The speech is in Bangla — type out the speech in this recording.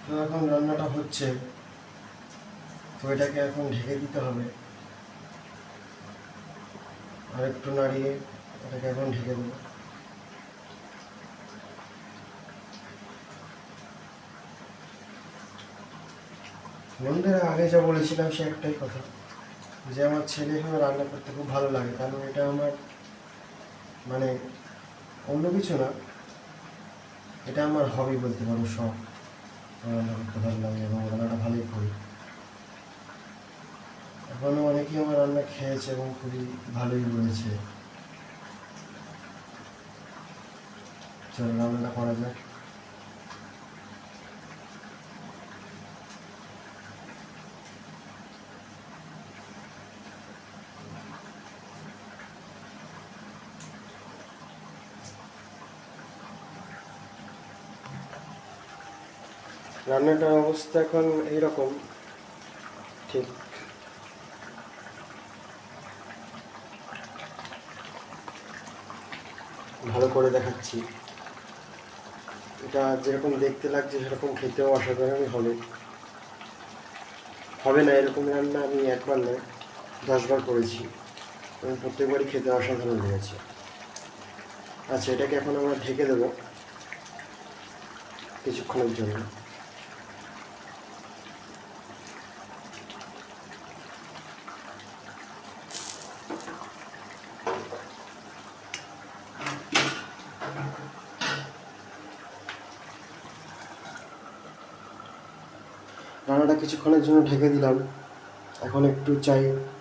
তো এখন রান্নাটা হচ্ছে, তো এটাকে এখন ঢেকে দিতে হবে। আর একটু নাড়িয়ে এটাকে এখন ঢেকে দেবো। বন্ধুরা, আগে যা বলেছিলাম সে একটাই কথা, যে আমার ছেলে এখানে রান্না করতে খুব ভালো লাগে, কারণ এটা আমার মানে অন্য কিছু না, এটা আমার হবি বলতে পারো, শখ। রান্না করতে ভালো লাগে এবং রান্নাটা ভালোই করি। এখনও অনেকেই আমার রান্না খেয়েছে এবং খুবই ভালোই বলেছে। চলো রান্নাটা করা যাক। রান্নাটার অবস্থা এখন এইরকম, ঠিক ভালো করে দেখাচ্ছি। এটা যেরকম দেখতে লাগছে সেরকম খেতেও অসাধারণই হবে। হবে না এরকম রান্না আমি একবার নয় 10বার করেছি এবং প্রত্যেকবারই খেতে অসাধারণ লেগেছে। আচ্ছা, এটাকে এখন আমরা ঢেকে দেবো কিছুক্ষণের জন্য। রান্নাটা কিছুক্ষণের জন্য ঢেকে দিলাম। এখন একটু চাই